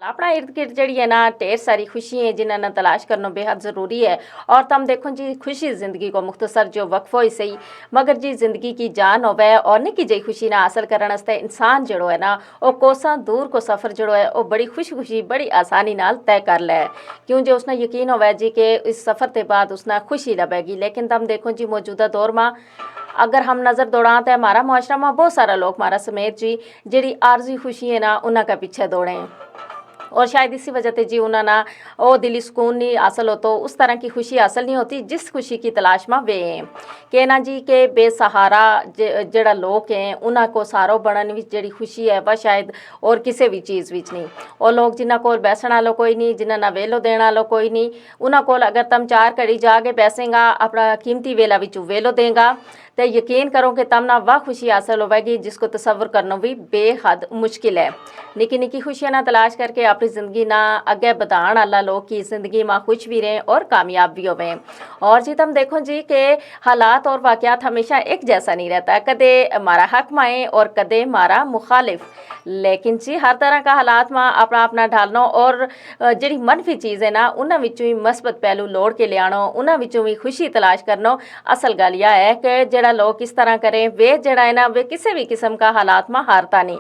अपना इर्द गिर्द जड़ी है ना ढेर सारी खुशी है जिन्हें तलाश करना बेहद ज़रूरी है। और तम देखो जी खुशी ज़िंदगी को मुख्तसर जो वक्फ हो सही मगर जी ज़िंदगी की जान होवे और निकी जी खुशी ना हासिल करने वास्ते इंसान जड़ो है ना वो कोसा दूर को सफ़र जड़ो है वो बड़ी खुशी खुशी बड़ी आसानी नाल तय कर ले क्यों जो उसने यकीन होवे जी कि इस सफ़र के बाद उसने खुशी लभेगी। लेकिन तम देखो जी मौजूदा दौर में अगर हम नज़र दौड़ा तो हमारा मुआशरा में बहुत सारा लोग हमारा समेत जी जी आर्जी खुशी है ना उन्होंने पीछे दौड़े हैं और शायद इसी वजह से जी उन्होंने वो दिली सुकून नहीं हासिल हो तो उस तरह की खुशी हासिल नहीं होती जिस खुशी की तलाश में वे हैं कि ना जी के बेसहारा जड़ा लोग हैं उन्होंने को सारो बनने में जी खुशी है वह शायद और किसी भी चीज़ विच नहीं। और लोग जिन्होंने को बैसण वालों कोई नहीं जिन्हें ना वेलो देने वालों कोई नहीं उन्होंने को अगर तुम 4 घड़ी जाके बैसेगा अपना कीमती वेला बिचू वेलो देगा तो यकीन करो कि तमना वह खुशी हासिल होगी जिसको तस्वर करना भी बेहद मुश्किल है। निकी निकी खुशियां ना तलाश करके अपनी ज़िंदगी ना अगे बढ़ाने वाला लोग की ज़िंदगी में खुश भी रहें और कामयाब भी होवें। और जी तुम देखो जी के हालात और वाक़यात हमेशा एक जैसा नहीं रहता, कदे हमारा हक माए और कदे हमारा मुखालिफ। लेकिन जी हर तरह का हालात में अपना अपना ढालना और जी मनफी चीज़ है ना उन्होंने विचों ही मस्बत पहलू लोड़ के लियानो उन्होंने विचों भी खुशी तलाश करना असल गल यह है कि जड़ा लोग इस तरह करें वे जड़ा है ना वे किसी भी किस्म का हालात में हारता नहीं।